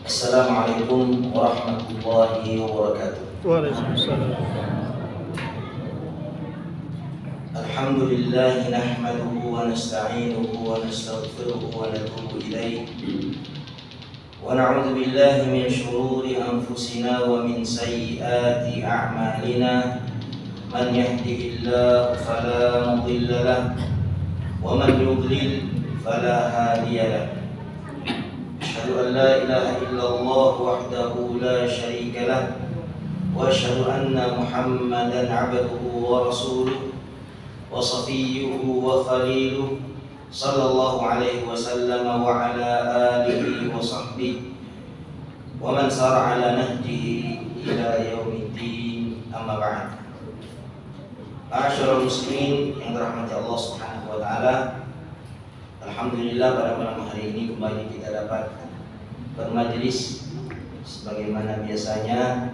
Assalamualaikum warahmatullahi wabarakatuh. Waalaikumsalam. Alhamdulillah nahmaduhu wa nasta'inuhu wa nastaghfiruhu wa natubu ilaih. Wa na'udzu billahi min shururi anfusina wa min sayyiati a'malina. Man yahdihillahu fala mudilla lahu wa man yudlil fala hadiya lahu. Asyhadu an la ilaha illallah wahdahu la syarika lah wa asyhadu anna Muhammadan 'abduhu wa rasuluh wa safiyyuhu wa khaliluh sallallahu alaihi wasallam wa ala alihi wa sahbihi wa man sara ala nahjihi ila yaumiddin, amma ba'd. Ma'asyiral muslimin yang dirahmati Allah Subhanahu wa taala, alhamdulillah pada malam hari ini kembali kita dapat bermajelis sebagaimana biasanya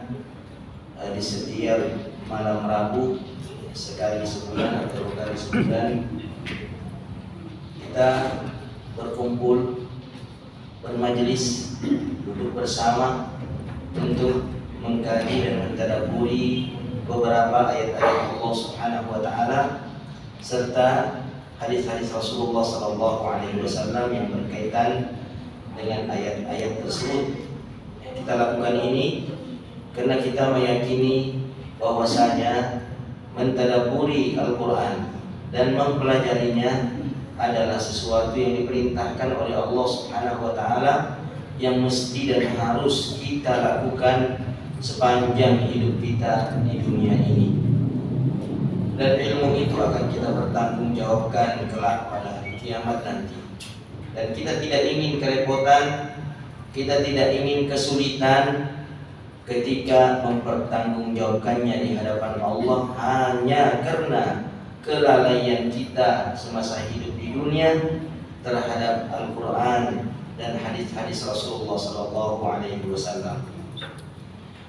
di setiap malam Rabu sekali sebulan atau dua kali sebulan kita berkumpul bermajelis, duduk bersama untuk mengkaji dan mentadabburi beberapa ayat-ayat Allah Subhanahu wa taala serta hadis-hadis Rasulullah sallallahu alaihi wasallam yang berkaitan dengan ayat-ayat tersebut. Kita lakukan ini karena kita meyakini bahwasanya mentadabburi Al-Quran dan mempelajarinya adalah sesuatu yang diperintahkan oleh Allah Subhanahu wa taala yang mesti dan harus kita lakukan sepanjang hidup kita di dunia ini. Dan ilmu itu akan kita bertanggungjawabkan kelak pada hari kiamat nanti. Dan kita tidak ingin kerepotan, kita tidak ingin kesulitan ketika mempertanggungjawabkannya di hadapan Allah hanya karena kelalaian kita semasa hidup di dunia terhadap Al-Quran dan hadis-hadis Rasulullah SAW.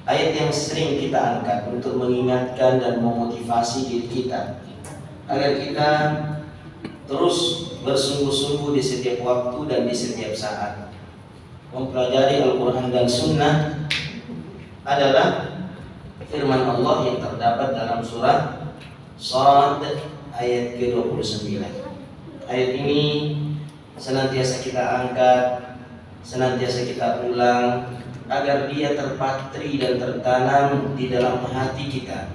Ayat yang sering kita angkat untuk mengingatkan dan memotivasi diri kita agar kita terus bersungguh-sungguh di setiap waktu dan di setiap saat mempelajari Al-Quran dan Sunnah adalah firman Allah yang terdapat dalam surah Shad ayat ke-29. Ayat ini senantiasa kita angkat, senantiasa kita ulang agar dia terpatri dan tertanam di dalam hati kita,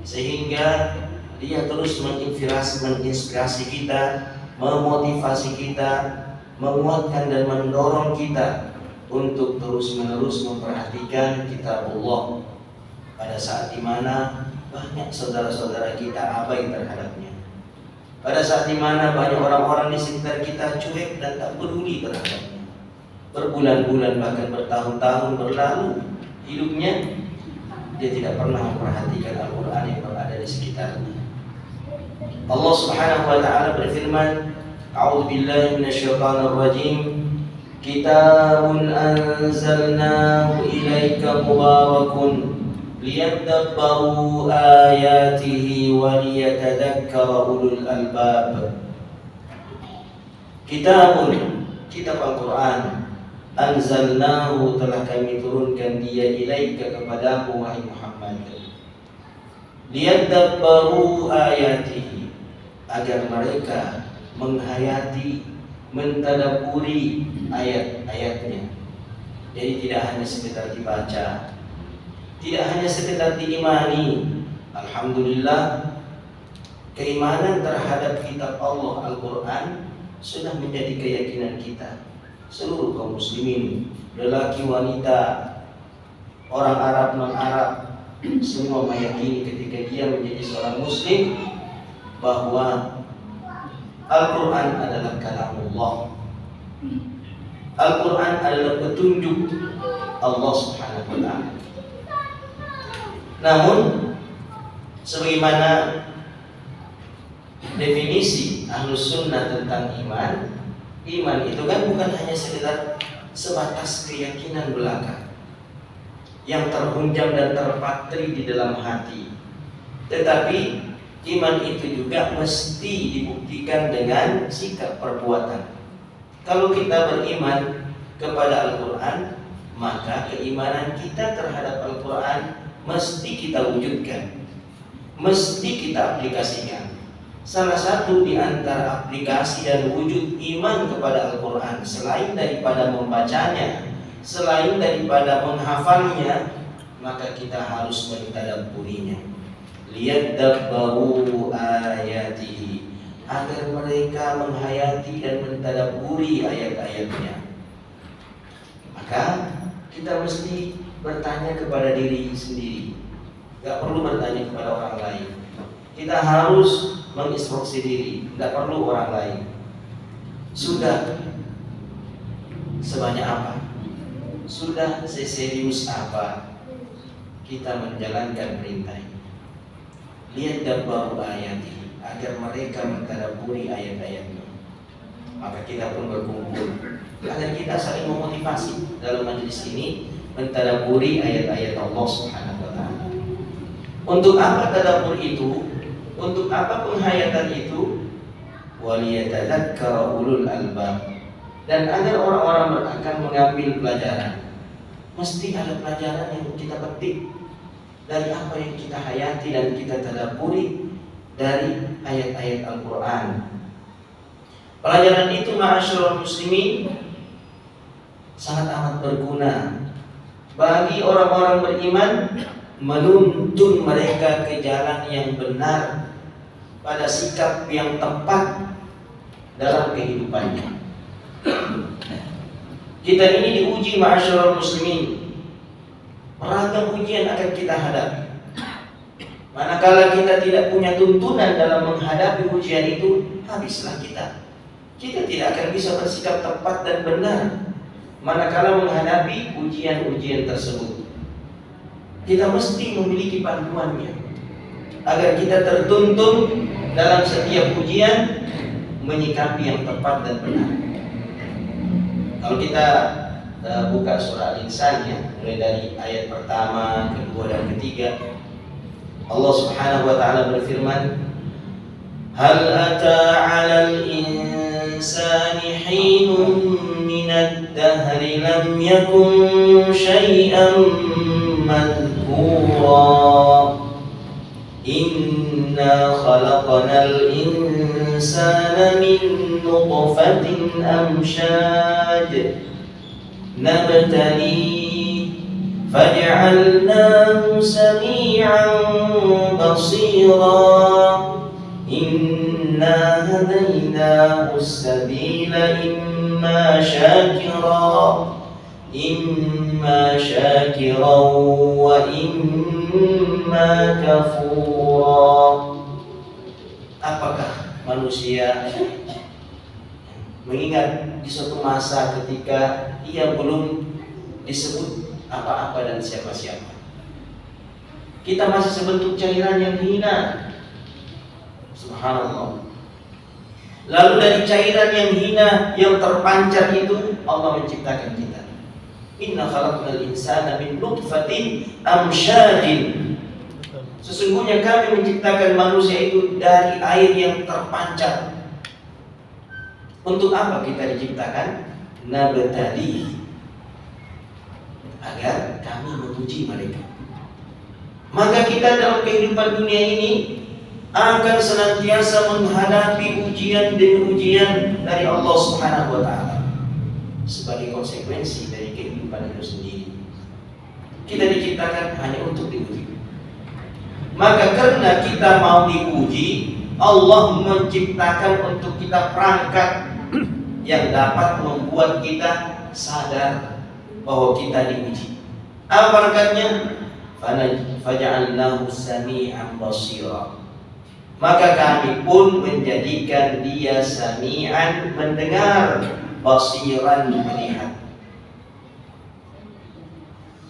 sehingga dia terus menginspirasi kita, memotivasi kita, menguatkan dan mendorong kita untuk terus-menerus memperhatikan kitabullah pada saat dimana banyak saudara-saudara kita abai terhadapnya, pada saat dimana banyak orang-orang di sekitar kita cuek dan tak peduli terhadapnya. Berbulan-bulan bahkan bertahun-tahun berlalu hidupnya, dia tidak pernah memperhatikan Al-Quran yang berada di sekitarnya. Allah Subhanahu wa taala berfirman, A'udzu billahi minasyaitonir rajim. Kitabun anzalnahu ilaika mubarakun liyadabbaru ayatihi wa liyatadhakkara ulul albab. Kitabun, kitab Al-Quran, anzalnahu, telah kami turunkan dia ilaika kepadamu wahai Muhammad, liyadabbaru ayatihi, agar mereka menghayati, mentadabburi ayat-ayatnya. Jadi tidak hanya sekedar dibaca, tidak hanya sekedar diimani. Alhamdulillah, keimanan terhadap kitab Allah Al-Quran sudah menjadi keyakinan kita. Seluruh kaum muslimin, lelaki wanita, orang Arab non-Arab, semua meyakini ketika dia menjadi seorang muslim bahwa Al-Quran adalah kalamullah. Al-Quran adalah petunjuk Allah Subhanahu wa ta'ala. Namun sebagaimana definisi Ahlus Sunnah tentang iman, iman itu kan bukan hanya sekedar sebatas keyakinan belaka yang terhunjam dan terpatri di dalam hati, tetapi iman itu juga mesti dibuktikan dengan sikap perbuatan. Kalau kita beriman kepada Al-Quran, maka keimanan kita terhadap Al-Quran mesti kita wujudkan, mesti kita aplikasikan. Salah satu di antara aplikasi dan wujud iman kepada Al-Quran, selain daripada membacanya, selain daripada menghafalnya, maka kita harus mentadabburinya. Liyadabbaru ayatihi, agar mereka menghayati dan mentadabburi ayat-ayatnya. Maka kita mesti bertanya kepada diri sendiri, gak perlu bertanya kepada orang lain. Kita harus menginstruksi diri, gak perlu orang lain. Sudah sebanyak apa, sudah seserius apa kita menjalankan perintah ini. Lihat dabbaru ayati, agar mereka mentadabburi ayat-ayatnya. Maka kita pun berkumpul agar kita saling memotivasi dalam majelis ini mentadabburi ayat-ayat Allah Subhanahu wa taala. Untuk apa tadabbur itu? Untuk apa penghayatan itu? Waliyatadzakkara ulul albab, dan agar orang-orang akan mengambil pelajaran. Mesti ada pelajaran yang kita petik dari apa yang kita hayati dan kita tadabburi dari ayat-ayat Al-Quran. Pelajaran itu ma'asyiral muslimin sangat amat berguna bagi orang-orang beriman, menuntun mereka ke jalan yang benar, pada sikap yang tepat dalam kehidupannya. Kita ini diuji ma'asyiral muslimin. Beragam ujian akan kita hadapi. Manakala kita tidak punya tuntunan dalam menghadapi ujian itu, habislah kita. Kita tidak akan bisa bersikap tepat dan benar manakala menghadapi ujian-ujian tersebut. Kita mesti memiliki panduannya agar kita tertuntun dalam setiap ujian menyikapi yang tepat dan benar. Kalau kita buka surah Al-Insan ya, mulai dari ayat pertama, kedua dan ketiga, Allah Subhanahu wa taala berfirman, "Hal ata 'alal insani hinun minad dahri lam yakun syai'an madhkura. Inna khalaqnal insana min nutfatin amshaj nabtali faj'alnahu sami'an basira. Inna hadaynahu as-sabila imma syakira wa imma kafura." Apakah manusia mengingat di suatu masa ketika ia belum disebut apa-apa dan siapa-siapa? Kita masih sebentuk cairan yang hina. Subhanallah. Lalu dari cairan yang hina yang terpancar itu Allah menciptakan kita. Inna khalaqnal insana min nutfatin amsyajin. Sesungguhnya kami menciptakan manusia itu dari air yang terpancar. Untuk apa kita diciptakan? Nabtali, agar kami menguji mereka. Maka kita dalam kehidupan dunia ini akan senantiasa menghadapi ujian demi ujian dari Allah Subhanahu wa taala sebagai konsekuensi dari kehidupan itu sendiri. Kita diciptakan hanya untuk diuji. Maka karena kita mau diuji, Allah menciptakan untuk kita perangkat yang dapat membuat kita sadar bahwa kita diuji. Apa perangkatnya? Faja'alnahu sami'an basira. Maka kami pun menjadikan dia sami'an, mendengar, basiran, melihat.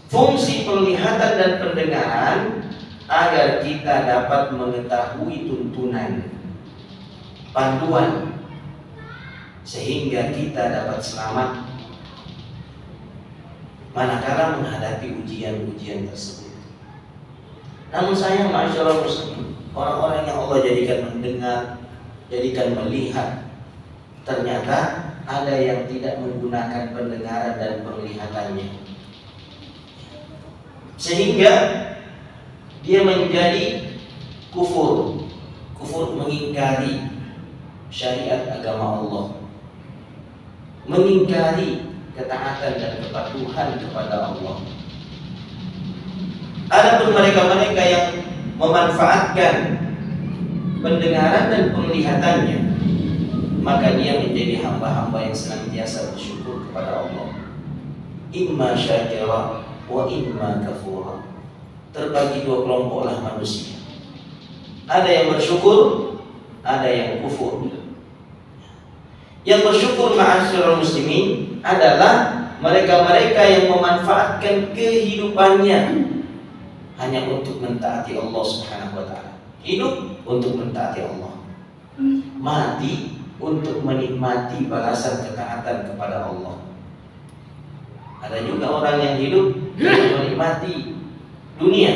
Fungsi penglihatan dan pendengaran agar kita dapat mengetahui tuntunan, panduan, sehingga kita dapat selamat manakala menghadapi ujian-ujian tersebut. Namun sayang ma'asyiral muslimin, orang-orang yang Allah jadikan mendengar, jadikan melihat, ternyata ada yang tidak menggunakan pendengaran dan penglihatannya. sehingga dia menjadi kufur mengingkari syariat agama Allah, mengingkari ketaatan dan kepatuhan kepada Allah. Adapun mereka-mereka yang memanfaatkan pendengaran dan penglihatannya, maka dia menjadi hamba-hamba yang senantiasa bersyukur kepada Allah. Imma syakira wa imma kafura. Terbagi dua kelompoklah manusia. Ada yang bersyukur, ada yang kufur. Yang bersyukur ma'asyiral muslimin adalah mereka-mereka yang memanfaatkan kehidupannya hanya untuk mentaati Allah Subhanahu wa taala. Hidup untuk mentaati Allah. Mati untuk menikmati balasan ketaatan kepada Allah. Ada juga orang yang hidup untuk menikmati dunia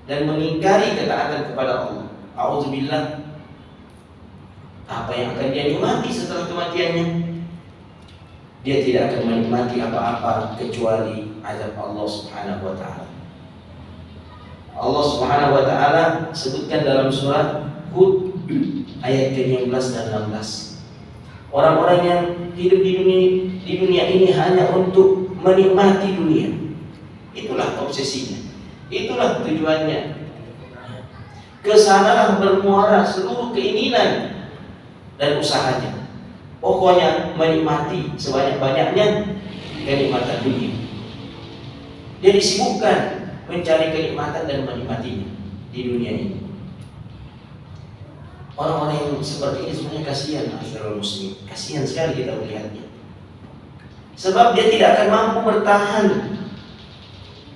dan mengingkari ketaatan kepada Allah. A'udzubillah. Apa yang akan dia nikmati setelah kematiannya? Dia tidak akan menikmati apa-apa kecuali azab Allah Subhanahu wa taala. Allah Subhanahu wa taala sebutkan dalam surat Hud ayat ke-15 dan 16. Orang-orang yang hidup di dunia ini hanya untuk menikmati dunia. Itulah obsesinya. Itulah tujuannya. Kesanalah bermuara seluruh keinginan dan usahanya. Pokoknya menikmati sebanyak-banyaknya kenikmatan dunia. Dia disibukkan mencari kenikmatan dan menikmatinya di dunia ini. Orang-orang yang seperti ini sebenarnya kasihan, masyarakat muslim. Kasihan sekali kita melihatnya. Sebab dia tidak akan mampu bertahan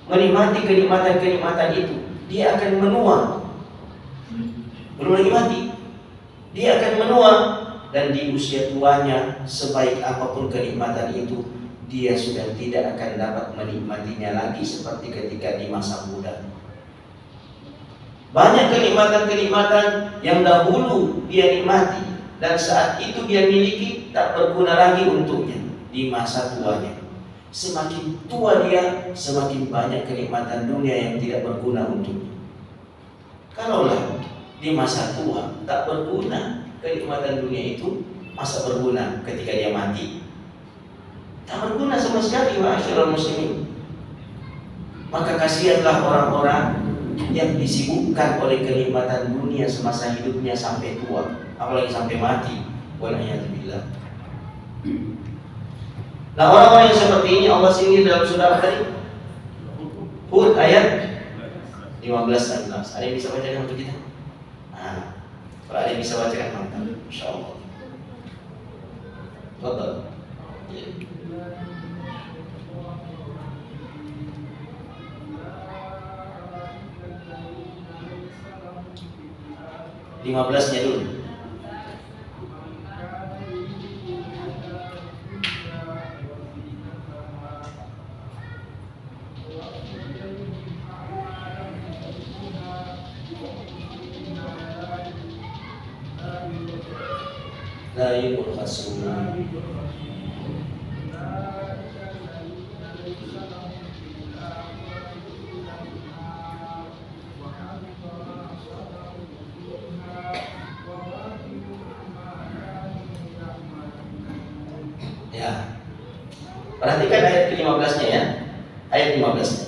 menikmati kenikmatan-kenikmatan itu. Dia akan menua. Belum lagi mati. Dia akan menua, dan di usia tuanya sebaik apapun kenikmatan itu, dia sudah tidak akan dapat menikmatinya lagi seperti ketika di masa muda. Banyak kenikmatan-kenikmatan yang dahulu dia nikmati dan saat itu dia miliki tak berguna lagi untuknya di masa tuanya. Semakin tua dia, semakin banyak kenikmatan dunia yang tidak berguna untuknya. Kalaulah di masa tua tak berguna kenikmatan dunia itu, masa berguna ketika dia mati? Tak berguna sama sekali, ma'asyiral muslimin. Maka kasihanlah orang-orang yang disibukkan oleh kenikmatan dunia semasa hidupnya sampai tua, apalagi sampai mati. Wala'iyadzubillah. Nah, orang-orang yang seperti ini Allah singgih dalam surah tadi Hud ayat 15 dan 16. Ada yang bisa bacakan untuk kita? Nah, kalau ada yang bisa bacakan, mantap, insyaallah. Betul. Ya. 15-nya dulu. La yubkhasuna. Ya. Perhatikan ayat ke-15-nya ya. Ayat 15-nya.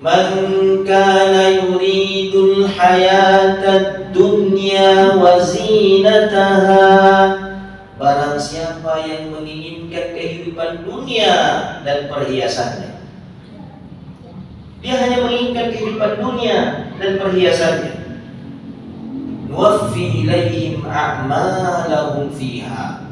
Man kana yuridul hayatad dunya wa zinataha. Barang siapa yang menginginkan kehidupan dunia dan perhiasannya. Dia hanya menginginkan kehidupan dunia dan perhiasannya. Nuwaffi ilaihim a'malahum fiha.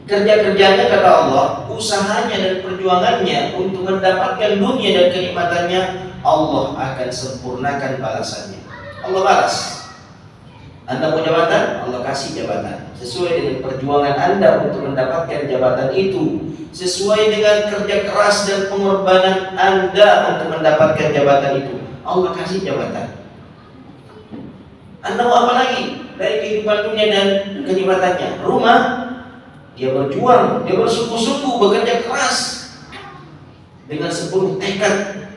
Kerja-kerjanya kata Allah, usahanya dan perjuangannya untuk mendapatkan dunia dan kenikmatannya, Allah akan sempurnakan balasannya. Allah balas. Anda mau jabatan, Allah kasih jabatan sesuai dengan perjuangan Anda untuk mendapatkan jabatan itu, sesuai dengan kerja keras dan pengorbanan Anda untuk mendapatkan jabatan itu, Allah kasih jabatan. Anda mau apa lagi dari kehidupan dunia dan kenikmatannya? Rumah, dia berjuang, dia bersungguh-sungguh bekerja keras dengan sepenuh tekad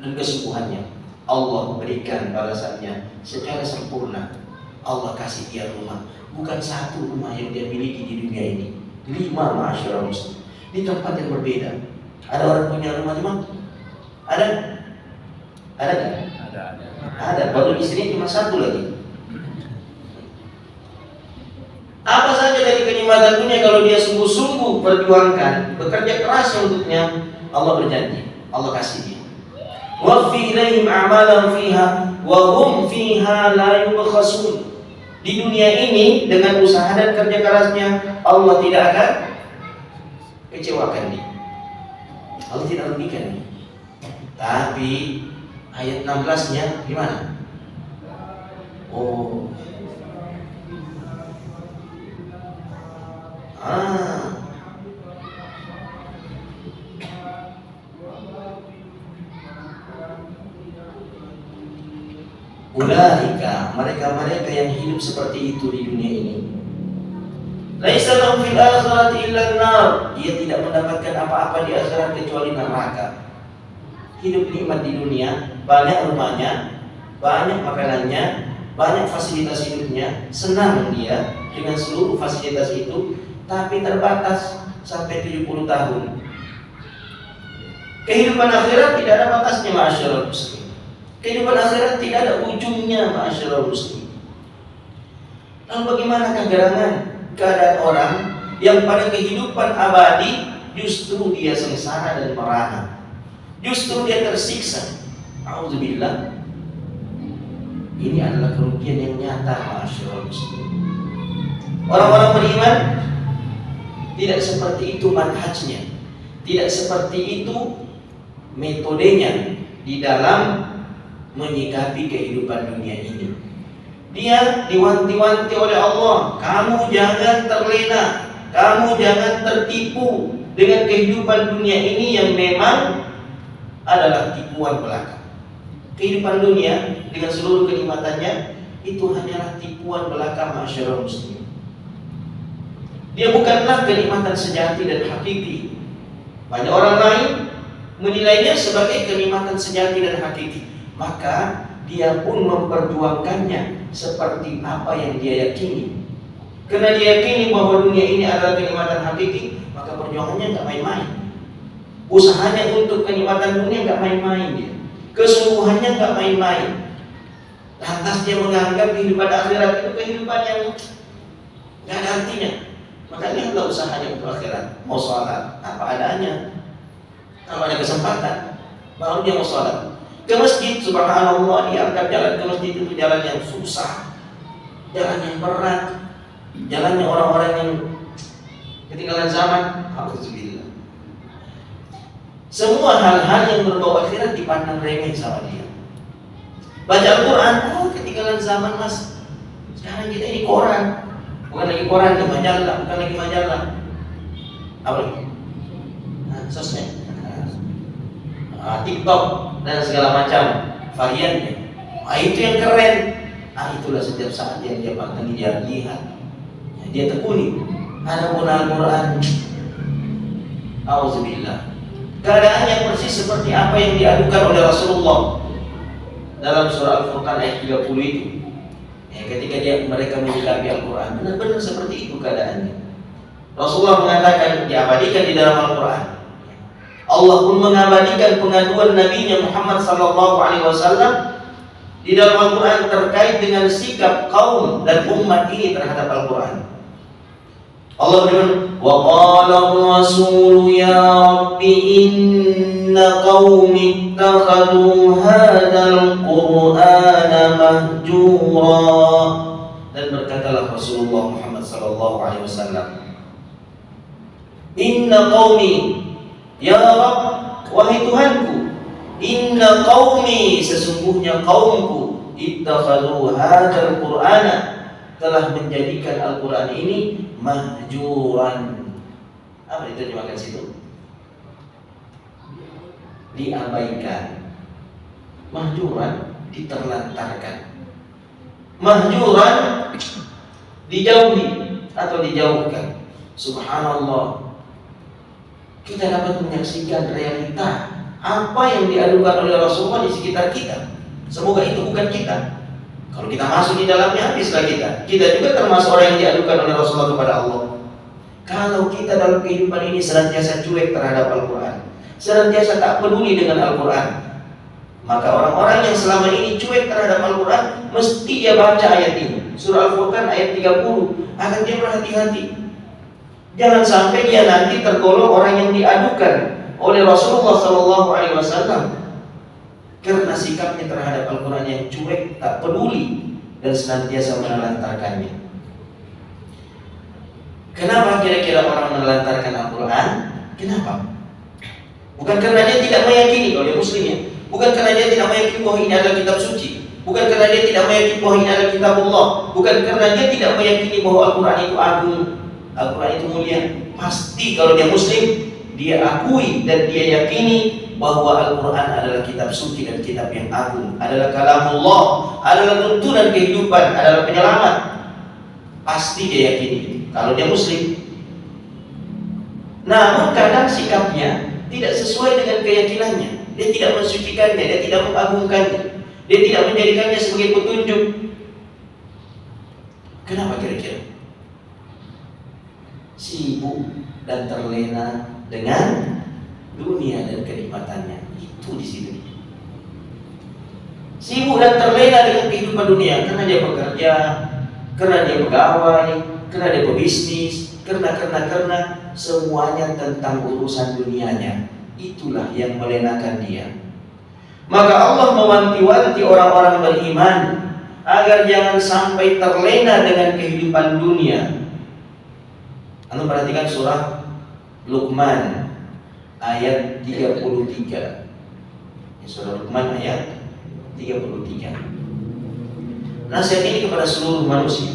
dan kesungguhannya, Allah berikan balasannya secara sempurna. Allah kasih dia rumah, bukan satu rumah yang dia miliki di dunia ini, 5 ma'asyiral muslimin, di tempat yang berbeda. Ada orang punya rumah di mana? Ada? Ada kan? Ada. Baru istrinya cuma 1 lagi. Apa saja dari kenikmatan dunia kalau dia sungguh-sungguh perjuangkan, bekerja keras untuknya, Allah berjanji, Allah kasih dia. Waffi ilaihim a'malan fiha wa hum fiha la yubkhasun. Di dunia ini dengan usaha dan kerja kerasnya, Allah tidak akan kecewakan dia. Allah tidak rugikan dia. Tapi ayat 16-nya gimana? Oh. Ulaika, mereka-mereka yang hidup seperti itu di dunia ini. Laisa lahum fil akhirati illa an-nar. Dia tidak mendapatkan apa-apa di akhirat kecuali neraka. Hidup nikmat di dunia, banyak rumahnya, banyak makanannya, banyak fasilitas hidupnya, senang dia dengan seluruh fasilitas itu, tapi terbatas sampai 70 tahun. Kehidupan akhirat tidak ada batasnya, ma'asyiral muslimin. Kehidupan akhirat tidak ada ujungnya, ma'asyiral muslimin. Lalu bagaimanakah gerangan keadaan orang yang pada kehidupan abadi justru dia sengsara dan merana, justru dia tersiksa? A'udzubillah. Ini adalah kerugian yang nyata, ma'asyiral muslimin. Orang-orang beriman tidak seperti itu manhajnya, tidak seperti itu metodenya di dalam menyikapi kehidupan dunia ini. Dia diwanti-wanti oleh Allah, kamu jangan terlena, kamu jangan tertipu dengan kehidupan dunia ini yang memang adalah tipuan belaka. Kehidupan dunia dengan seluruh kenikmatannya itu hanyalah tipuan belaka, ma'asyiral muslimin. Dia bukanlah kenikmatan sejati dan hakiki. Banyak orang lain menilainya sebagai kenikmatan sejati dan hakiki, maka dia pun memperjuangkannya seperti apa yang dia yakini. Karena dia yakini bahwa dunia ini adalah kenikmatan hakiki, maka perjuangannya nggak main-main. Usahanya untuk kenikmatan dunia nggak main-main dia. Kesungguhannya nggak main-main. Lantas dia menganggap kehidupan akhirat itu kehidupan yang nggak ada artinya. Makanya nggak usahanya untuk akhirat. Mau sholat apa adanya. Kalau ada kesempatan, baru dia mau sholat. Ke masjid, subhanallah, diangkat jalan ke masjid itu jalan yang susah, jalan yang berat, jalannya orang-orang yang ketinggalan zaman. Alhamdulillah. Semua hal-hal yang berbau akhirat dipandang remeh sama dia. Baca Al-Quran, oh ketinggalan zaman mas. Sekarang kita ini koran, bukan lagi koran, ini majalah, bukan lagi majalah. Apa lagi? Sosmed, TikTok dan segala macam variannya. Itu yang keren. Itulah setiap saat yang dia pandangi, dia lihat, dia tekuni. Adapun Al-Quran, auzubillah, keadaannya persis seperti apa yang diadukan oleh Rasulullah dalam surah Al-Furqan ayat 30 itu. Ketika mereka menyikapi Al-Quran, benar-benar seperti itu keadaannya. Rasulullah mengatakan diabadikan di dalam Al-Quran. Allah pun mengabadikan pengaduan Nabi-Nya Muhammad SAW di dalam Al-Quran terkait dengan sikap kaum dan umat ini terhadap Al-Quran. Allah berfirman, "Wa qala ar-rasul ya rabbi inna qaumi ittakhadhu hadzal qur'ana mahjura." Dan berkatalah Rasulullah Muhammad SAW, "Inna qaumi, ya Rabb, wahai Tuhanku, inna qaumi, sesungguhnya kaumku, ittakhadhu hadzal qur'ana, telah menjadikan Al-Quran ini mahjuran." Apa diterjemahkan situ? Diabaikan. Mahjuran, diterlantarkan. Mahjuran, dijauhi atau dijauhkan. Subhanallah, kita dapat menyaksikan realita apa yang diadukan oleh Rasulullah di sekitar kita. Semoga itu bukan kita. Kalau kita masuk di dalamnya, habislah kita. Kita juga termasuk orang yang diadukan oleh Rasulullah kepada Allah. Kalau kita dalam kehidupan ini senantiasa cuek terhadap Al-Quran, senantiasa tak peduli dengan Al-Quran, maka orang-orang yang selama ini cuek terhadap Al-Quran, mesti dia baca ayat ini. Surah Al-Furqan ayat 30, akan dia berhati-hati. Jangan sampai dia nanti tergolong orang yang diadukan oleh Rasulullah SAW karena sikapnya terhadap Al-Quran yang cuek, tak peduli, dan senantiasa menelantarkannya. Kenapa kira-kira orang menelantarkan Al-Quran? Kenapa? Bukan karena dia tidak meyakini kalau dia muslimnya, bukan karena dia tidak meyakini bahwa ini adalah kitab suci, bukan karena dia tidak meyakini bahwa ini adalah kitab Allah, bukan karena dia tidak meyakini bahwa Al-Quran itu agung, Al-Quran itu mulia. Pasti kalau dia muslim, dia akui dan dia yakini bahwa Al-Quran adalah kitab suci dan kitab yang agung, adalah kalamullah, adalah tuntunan kehidupan, adalah penyelamat. Pasti dia yakini kalau dia muslim. Namun kadang sikapnya tidak sesuai dengan keyakinannya. Dia tidak mensucikannya, dia tidak mengagungkannya, dia tidak menjadikannya sebagai petunjuk. Kenapa kira-kira? Sibuk dan terlena dengan dunia dan kenikmatannya. Itu di situ. Sibuk dan terlena dengan kehidupan dunia karena dia bekerja, karena dia pegawai, karena dia pebisnis, karena semuanya tentang urusan dunianya. Itulah yang melenakan dia. Maka Allah mewanti-wanti orang-orang beriman agar jangan sampai terlena dengan kehidupan dunia. Anda perhatikan surah Luqman ayat 33. Surah Luqman ayat 33. Nasihat ini kepada seluruh manusia,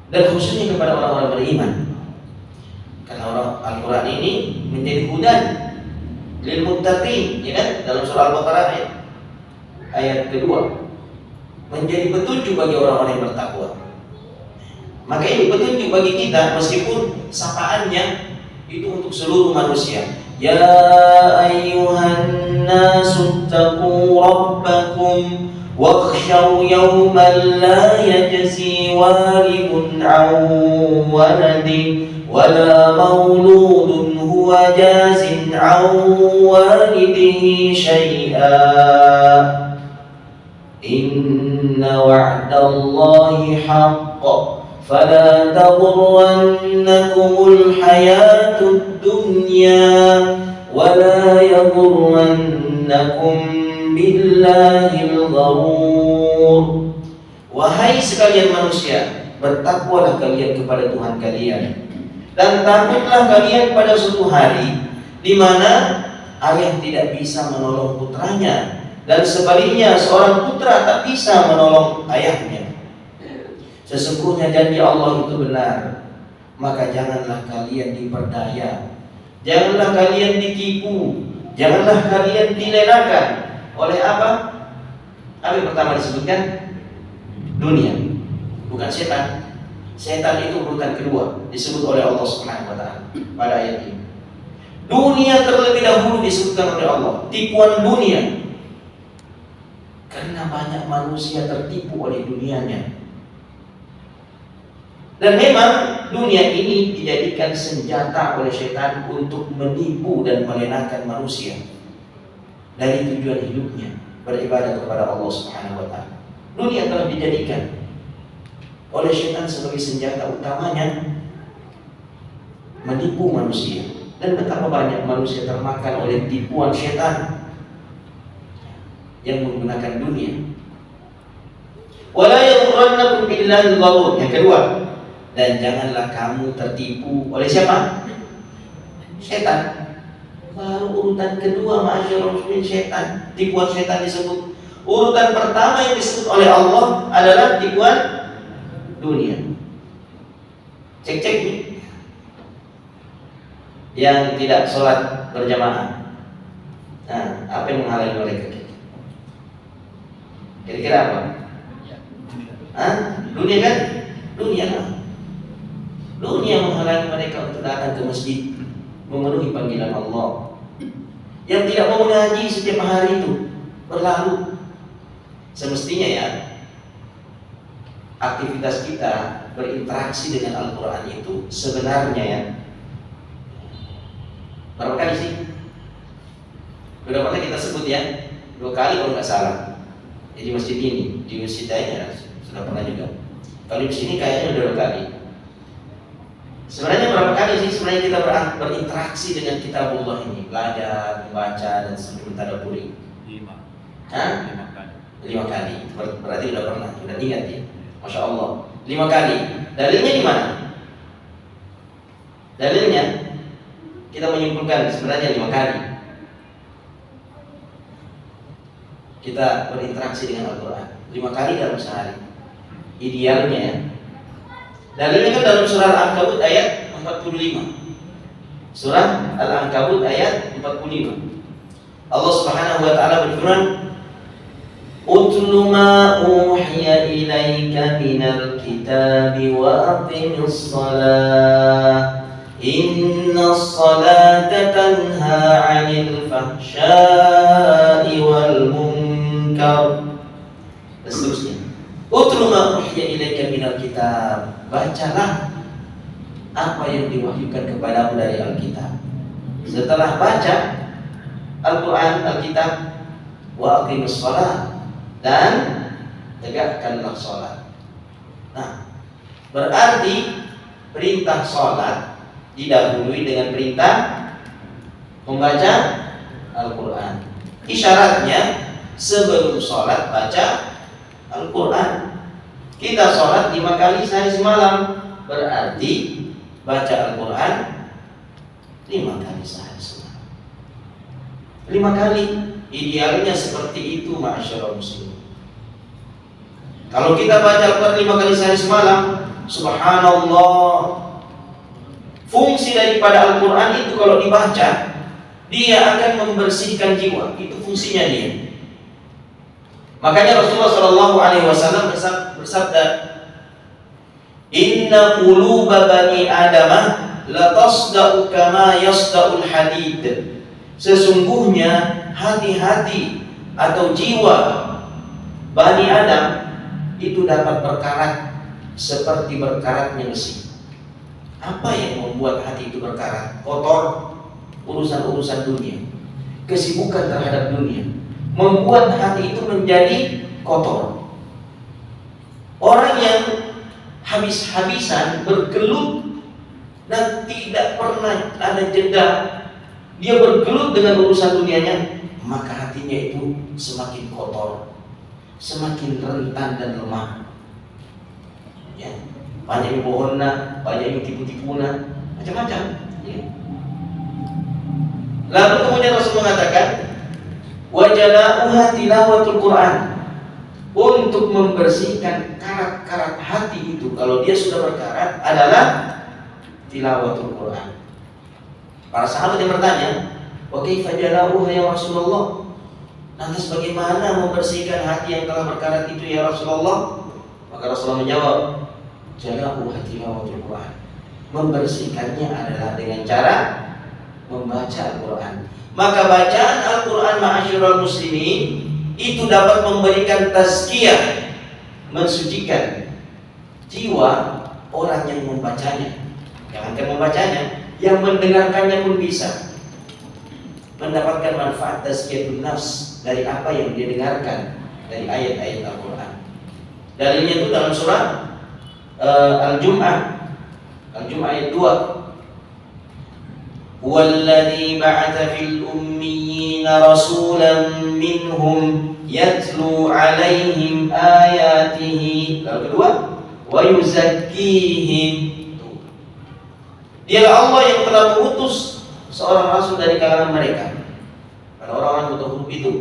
dan khususnya kepada orang-orang beriman. Karena orang Al-Quran ini menjadi hudan lil muttaqin, ya kan? Dalam surah Al-Baqarah ayat kedua, menjadi petunjuk bagi orang-orang yang bertakwa. Maka ini petunjuk bagi kita, meskipun sapaannya itu untuk seluruh manusia. Ya ayyuhan nasu taqu rabbakum wakhshaw yawman la yajzi walidun an waladihi wala mauludun huwa jazin an walidihi syai'a inna wa'dallahi haqq فلا تغرنكم الحياة الدنيا ولا يغرنكم بالله الغرور. Wahai sekalian manusia, bertakwalah kalian kepada Tuhan kalian, dan takutlah kalian pada suatu hari di mana ayah tidak bisa menolong putranya, dan sebaliknya seorang putra tak bisa menolong ayahnya. Sesungguhnya janji Allah itu benar, maka janganlah kalian diperdaya, janganlah kalian ditipu, janganlah kalian dilenakan oleh apa? Apa yang pertama disebutkan? Dunia, bukan setan. Setan itu urutan kedua disebut oleh Allah Subhanahu wa taala pada ayat ini. Dunia terlebih dahulu disebutkan oleh Allah, tipuan dunia. Karena banyak manusia tertipu oleh dunianya. Dan memang dunia ini dijadikan senjata oleh setan untuk menipu dan melenakan manusia dari tujuan hidupnya, beribadah kepada Allah Subhanahu wa taala. Dunia telah dijadikan oleh setan sebagai senjata utamanya menipu manusia, dan betapa banyak manusia termakan oleh tipuan setan yang menggunakan dunia. Wala yaghurrannakum billahi al-gharur. Yang kedua, dan janganlah kamu tertipu oleh siapa? Setan. Baru urutan kedua, ma'asyiral muslimin, setan. Tipuan setan disebut. Urutan pertama yang disebut oleh Allah adalah tipuan dunia. Cek-cek nih. Yang tidak sholat berjamaah. Nah, apa yang menghalangi mereka? Kira-kira apa? Dunia kan? Dunia lah. Dunia menghalangi mereka untuk datang ke masjid, memenuhi panggilan Allah, yang tidak mau mengaji setiap hari itu berlalu. Semestinya ya, aktivitas kita berinteraksi dengan Al-Quran itu sebenarnya ya, berapa kali sih? Udah pernah kita sebut ya, 2 kali kalau nggak salah. Jadi masjid ini, di masjid lainnya sudah pernah juga. Kalau di sini kayaknya udah 2 kali. Sebenarnya berapa kali sih sebenarnya kita berinteraksi dengan kitabullah ini, belajar, membaca dan sambil mentadabburi? 5. Hah? 5 kali. 5 kali. Berarti udah pernah, udah ingat ya. Masya Allah. 5 kali. Dalilnya di mana? Dalilnya kita menyimpulkan sebenarnya 5 kali kita berinteraksi dengan Al-Quran. 5 kali dalam sehari. Idealnya ya. Dalilnya kan dalam surah Al-Ankabut ayat 45. Surah Al-Ankabut ayat 45. Allah Subhanahu wa taala berfirman, "Utlu ma uhiya ilaika minal kitabi wa aqimis shalah. Innas salata tanha 'anil fahsya'i wal munkar." Dan seterusnya. Utlu ma uhiya ilaika minal kitab. Bacalah apa yang diwahyukan kepadamu dari Alkitab. Setelah baca Al-Quran, Alkitab, wa aqimus shalah, dan tegakkanlah sholat. Nah, berarti perintah sholat didahului dengan perintah membaca Al-Quran. Isyaratnya sebelum sholat baca Al-Quran. Kita sholat 5 kali sehari semalam, berarti baca Al-Quran 5 kali sehari semalam. 5 kali, idealnya seperti itu, ma'asyiral muslimin. Kalau kita baca Al-Quran 5 kali sehari semalam, subhanallah, fungsi daripada Al-Quran itu kalau dibaca, dia akan membersihkan jiwa. Itu fungsinya dia. Makanya Rasulullah SAW bersabda, "Inna quluba bani Adamah la tasda'u kama yasda'ul hadid." Sesungguhnya hati-hati atau jiwa Bani Adam itu dapat berkarat seperti berkaratnya besi. Apa yang membuat hati itu berkarat? Kotor, urusan-urusan dunia, kesibukan terhadap dunia membuat hati itu menjadi kotor. Orang yang habis-habisan bergelut dan tidak pernah ada jeda, dia bergelut dengan urusan dunianya, maka hatinya itu semakin kotor, semakin rentan dan lemah. Ya, banyak yang bohongna, banyak yang tipu-tipuna, macam-macam. Ya. Lalu kemudian Rasul mengatakan, "Wajala'uha tilawatul Quran." Untuk membersihkan karat-karat hati itu, kalau dia sudah berkarat, adalah tilawatul Quran. Para sahabat yang bertanya, "Wa kaifa jala'uha ya Rasulullah?" Lantas bagaimana membersihkan hati yang telah berkarat itu ya Rasulullah? Maka Rasulullah menjawab, "Jala'uha tilawatul Quran." Membersihkannya adalah dengan cara membaca Al-Quran. Maka bacaan Al-Quran, ma'asyiral muslimin, itu dapat memberikan tazkiyah, mensucikan jiwa orang yang membacanya. Jangankan membacanya, yang mendengarkannya pun bisa mendapatkan manfaat tazkiyatun nafs dari apa yang dia dengarkan dari ayat-ayat Al-Quran. Dalilnya itu dalam surah Al-Jum'ah ayat 2. "Huwallazi ba'atha fil ummiyina rasulan minhum yatlu 'alaihim ayatihi." Lalu kedua, "wa yuzakkihim." Dialah Allah yang telah mengutus seorang rasul dari kalangan mereka. Pada orang-orang buta huruf itu,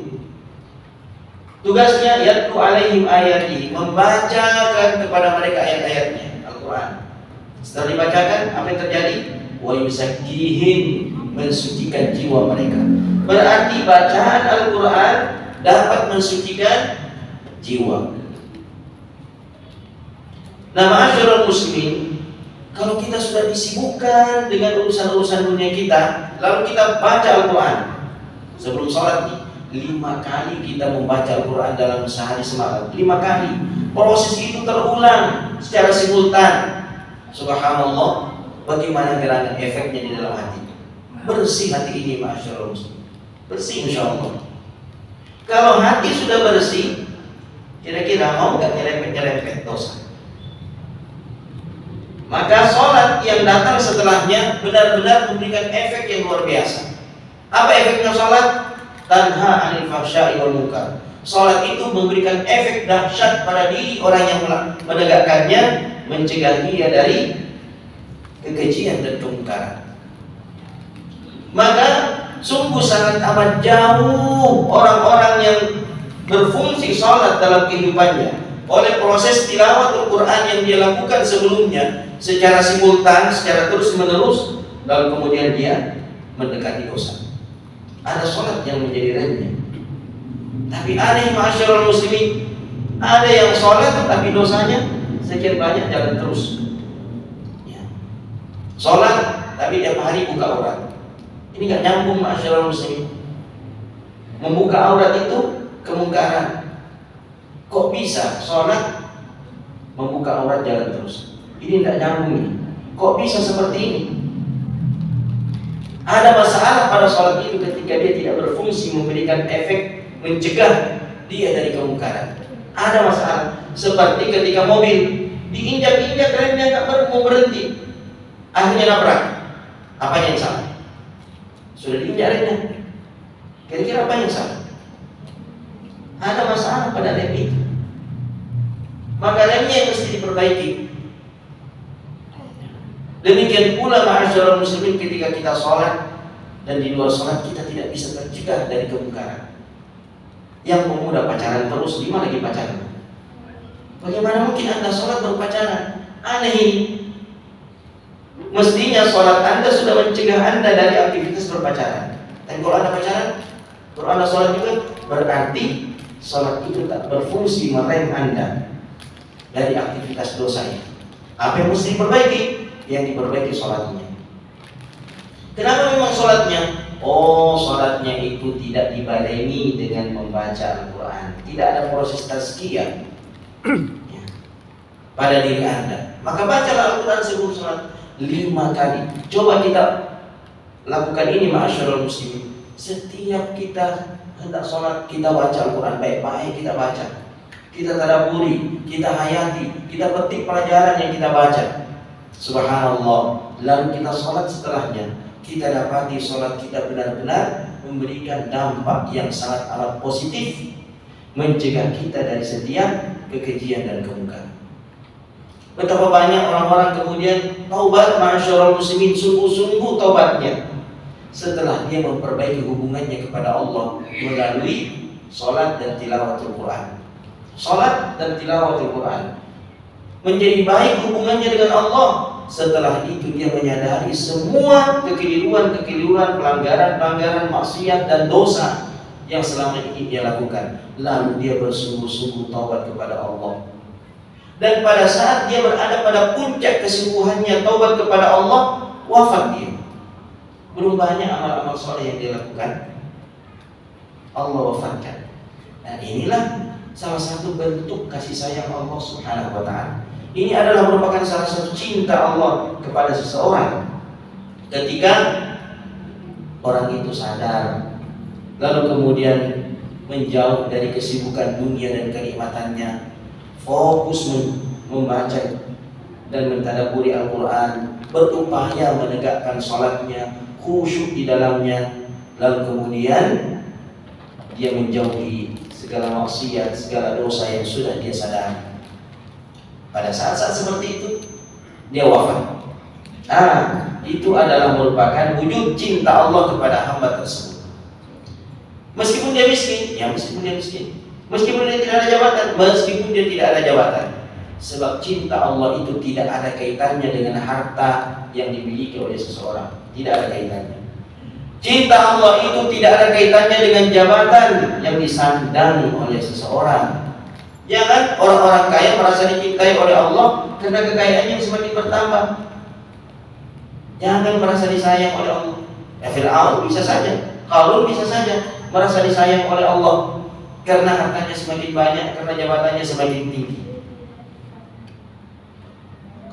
tugasnya yatlu 'alaihim ayatihi, membacakan kepada mereka ayat-ayatnya Al-Quran. Setelah dibacakan, apa yang terjadi? Wa yuzakkihim, mensucikan jiwa mereka. Berarti bacaan Al-Quran dapat mensucikan jiwa. Nah, ma'asyiral muslimin, kalau kita sudah disibukkan dengan urusan-urusan dunia kita, lalu kita baca Al-Quran, Sebelum sholat nih, 5 kali kita membaca Al-Quran dalam sehari semalam. 5 kali. Proses itu terulang secara simultan. Subhanallah, bagaimana gerangan efeknya di dalam hati. Bersih hati ini, masyaallah muslim. Bersih insyaallah. Kalau hati sudah bersih, kira-kira mau gak nyerempet-nyerempet dosa? Maka sholat yang datang setelahnya benar-benar memberikan efek yang luar biasa. Apa efeknya sholat? Tanha 'anil fahsya'i wal munkar. Sholat itu memberikan efek dahsyat pada diri orang yang menegakkannya, mencegah dia dari kekejian dan kemungkaran. Maka sungguh sangat amat jauh orang-orang yang berfungsi sholat dalam kehidupannya oleh proses tilawatul Quran yang dia lakukan sebelumnya secara simultan, secara terus menerus, lalu kemudian dia mendekati dosa. Ada sholat yang menjadi remeh. Tapi aneh masyaallah muslimin, ada yang sholat tapi dosanya sekian banyak jalan terus. Ya. Sholat tapi tiap hari buka aurat. Ini nggak nyambung masyaallah muslimin. Membuka aurat itu kemungkaran. Kok bisa sholat membuka aurat jalan terus? Ini tidak nyambung ini. Kok bisa seperti ini? Ada masalah pada sholat itu ketika dia tidak berfungsi memberikan efek mencegah dia dari kemungkaran. Ada masalah seperti ketika mobil diinjak-injak remnya nggak mau berhenti, akhirnya nabrak. Apa yang salah? Sudah diinjak remnya. Kira-kira apa yang salah? Ada masalah pada rem itu. Maka remnya yang mesti diperbaiki. Demikian pula ma'asyiral muslimin ketika kita sholat dan di luar sholat kita tidak bisa tercegah dari kemungkaran. Yang pemuda pacaran terus, di mana lagi pacaran? Bagaimana mungkin Anda sholat baru pacaran? Aneh ini. Mestinya sholat Anda sudah mencegah Anda dari aktivitas berpacaran. Dan kalau Anda pacaran, kalau Anda sholat juga, berarti sholat itu tak berfungsi merem Anda dari aktivitas dosa itu. Apa yang mesti diperbaiki? Yang diperbaiki sholatnya. Kenapa memang sholatnya? Oh, sholatnya itu tidak dibarengi dengan membaca Al-Quran. Tidak ada proses tazkiyah ya, pada diri Anda. Maka bacalah Al-Quran sebelum sholat 5 kali. Coba kita lakukan ini ma'asyiral muslimin. Setiap kita hendak sholat, kita baca Al-Quran baik-baik, kita baca, kita tadabburi, kita hayati, kita petik pelajaran yang kita baca. Subhanallah. Lalu kita sholat setelahnya, kita dapati sholat kita benar-benar memberikan dampak yang sangat amat positif, mencegah kita dari setiap kekejian dan kemungkaran. Betapa banyak orang-orang kemudian taubat ma'asyiral muslimin, sungguh-sungguh taubatnya setelah dia memperbaiki hubungannya kepada Allah melalui sholat dan tilawatul Quran. Sholat dan tilawatul Quran menjadi baik hubungannya dengan Allah. Setelah itu dia menyadari semua kekeliruan, pelanggaran, maksiat dan dosa yang selama ini dia lakukan. Lalu dia bersungguh-sungguh taubat kepada Allah. Dan pada saat dia berada pada puncak kesungguhannya taubat kepada Allah, wafat dia. Belum banyak amal-amal soleh yang dia lakukan, Allah wafatkan. Nah, inilah salah satu bentuk kasih sayang Allah Subhanahu wa ta'ala. Ini adalah merupakan salah satu cinta Allah kepada seseorang. Ketika orang itu sadar, lalu kemudian menjauh dari kesibukan dunia dan kenikmatannya, fokus membaca dan mentadabburi Al-Quran, berupaya menegakkan sholatnya, khusyuk di dalamnya, lalu kemudian dia menjauhi segala maksiat, segala dosa yang sudah dia sadari. Pada saat-saat seperti itu dia wafat. Itu adalah merupakan wujud cinta Allah kepada hamba tersebut. Meskipun dia miskin, ya meskipun dia miskin, meskipun dia tidak ada jabatan, meskipun dia tidak ada jabatan, sebab cinta Allah itu tidak ada kaitannya dengan harta yang dimiliki oleh seseorang. Tidak ada kaitannya. Cinta Allah itu tidak ada kaitannya dengan jabatan yang disandang oleh seseorang. Jangan orang-orang kaya merasa dicintai oleh Allah karena kekayaannya semakin bertambah. Jangan merasa disayang oleh Allah. Ya Fir'aun bisa saja Qarun bisa saja merasa disayang oleh Allah karena hartanya semakin banyak, karena jabatannya semakin tinggi.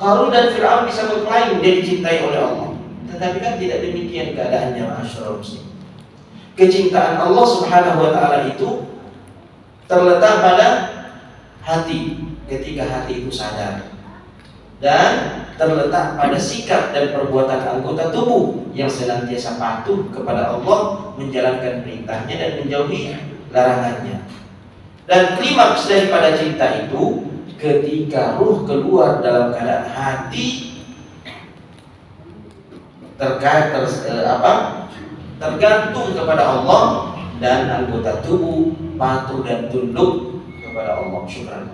Qarun dan Fir'aun bisa mengklaim dia dicintai oleh Allah, tetapi kan tidak demikian keadaannya, ma'asyiral muslimin. Kecintaan Allah Subhanahu wa taala itu terletak pada hati, ketika hati itu sadar, dan terletak pada sikap dan perbuatan anggota tubuh yang senantiasa patuh kepada Allah, menjalankan perintahnya dan menjauhi larangannya. Dan klimaks daripada cinta itu ketika ruh keluar dalam keadaan hati tergantung kepada Allah, dan anggota tubuh patuh dan tunduk kepada Allah. Syukran.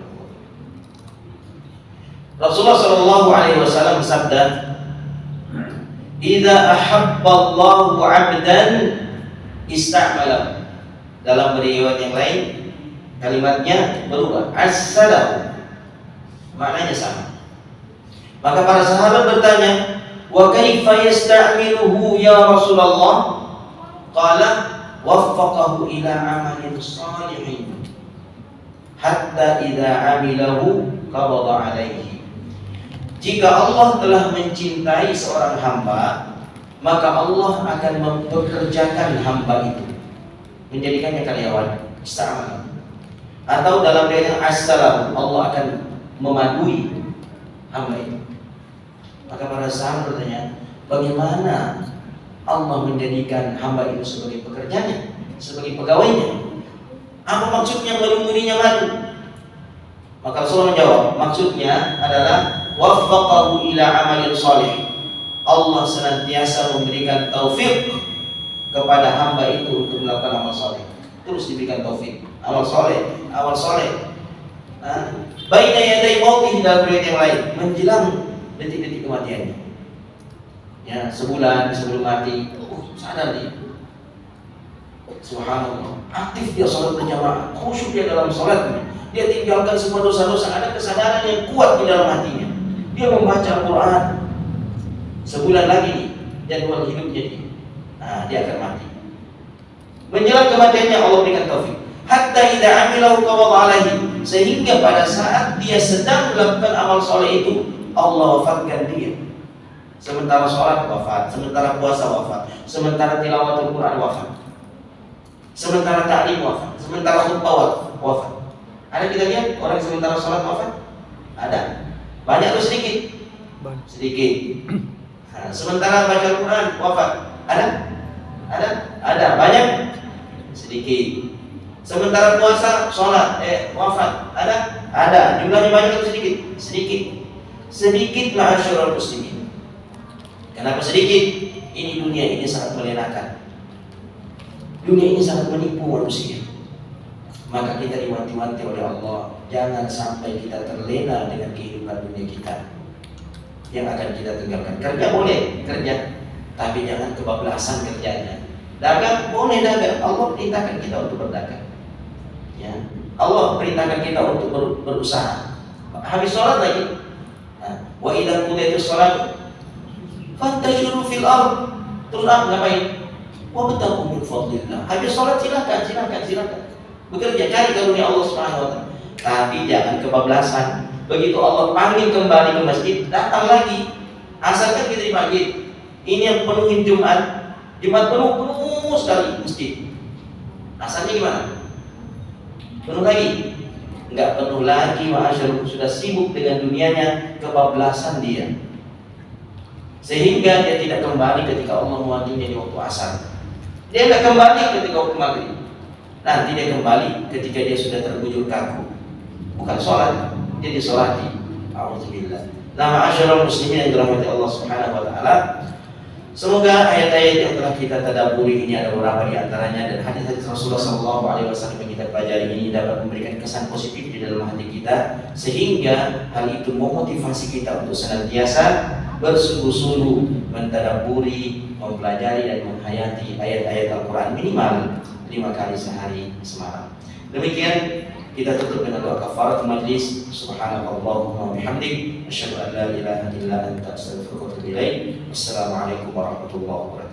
Rasulullah sallallahu alaihi wasallam bersabda, "Idza ahabballahu 'abdan ista'malahu." Dalam riwayat yang lain kalimatnya berubah, as-salam. Maknanya sama. Maka para sahabat bertanya, "Wa kaifa yasta'miluhu ya Rasulullah?" Qala, "Waffaqahu ila 'amalin shalihin hatta idza 'amilahu qabada 'alaihi." Jika Allah telah mencintai seorang hamba, maka Allah akan mempekerjakan hamba itu, menjadikannya karyawan, ista'mal. Atau dalam riwayat as-salam, Allah akan memadui hamba itu. Maka para sahabat bertanya, bagaimana Allah menjadikan hamba itu sebagai pekerjanya, sebagai pegawainya? Apa maksudnya melumurinya madu? Maka Rasulullah menjawab, maksudnya adalah waffaqahu ila amalin salih. Allah senantiasa memberikan taufik kepada hamba itu untuk melakukan amal saleh. Terus diberikan taufik, amal saleh, amal saleh. Baina yaday mautih, dalam riwayat yang lain, menjelang detik-detik kematiannya. Ya, sebulan sebelum mati, sadar dia. Subhanallah, aktif dia salat berjamaah, khusyuk dia dalam salatnya. Dia tinggalkan semua dosa-dosa, ada kesadaran yang kuat di dalam hatinya. Dia membaca Al-Quran. Sebulan lagi nih jadwal hidupnya dia. Dia akan mati. Menjelang kematiannya Allah berikan taufik. Hatta idza 'amilahu qabada 'alaihi, sehingga pada saat dia sedang melakukan amal soleh itu, Allah wafatkan dia. Sementara sholat wafat, sementara puasa wafat, sementara tilawatul Quran wafat, sementara ta'lim wafat, sementara khutbah wafat. Ada kita lihat orang sementara sholat wafat? Ada. Banyak atau sedikit? Sedikit. Sementara baca Al-Quran wafat? Ada? Ada. Banyak? Sedikit. Sementara puasa, sholat, wafat? Ada. Jumlahnya banyak atau sedikit? Sedikit. Sedikit, ma'asyiral muslimin. Kenapa sedikit? Ini dunia ini sangat melenakan. Dunia ini sangat menipu manusia. Maka kita diwanti-wanti oleh Allah, jangan sampai kita terlena dengan kehidupan dunia kita yang akan kita tinggalkan. Kerja boleh, kerja, tapi jangan kebablasan kerjanya. Dagang boleh dagang, Allah perintahkan kita untuk berdagang. Ya, Allah perintahkan kita untuk berusaha. Habis sholat lagi, wa idza qudiyatis shalat fantashiru fil ardh. Terus ngapain? Wa btaghu min fadlillah. Habis sholat silakan. Bekerja, cari karunia Allah Subhanahu wa taala. Tapi jangan kebablasan. Begitu Allah panggil kembali ke masjid, datang lagi. Asalkan kita di masjid. Ini yang penuhin Jumat penuh sekali masjid. Asalnya gimana? Penuh lagi? Enggak penuh lagi, ma'asyarul, sudah sibuk dengan dunianya, kebablasan dia. Sehingga dia tidak kembali ketika Allah memanggilnya di waktu asar. Dia enggak kembali ketika waktu maghrib. Nanti dia kembali ketika dia sudah terbujur kaku. Bukan sholat, dia disolati. A'udzubillah. Ma'asyiral muslimin yang dirahmati Allah Subhanahu wa taala. Semoga ayat-ayat yang telah kita tadabburi ini, ada beberapa di antaranya, dan hadis-hadis Rasulullah SAW yang kita pelajari ini dapat memberikan kesan positif di dalam hati kita, sehingga hal itu memotivasi kita untuk senantiasa bersungguh-sungguh mentadabburi, mempelajari dan menghayati ayat-ayat Al-Quran minimal 5 kali sehari semalam. Demikian kita tutup dengan doa kafaratul majlis. Subhanakallahumma wa bihamdik, asyhadu an la ilaha illa anta, astaghfiruka wa atubu ilaik. Wassalamualaikum warahmatullahi wabarakatuh.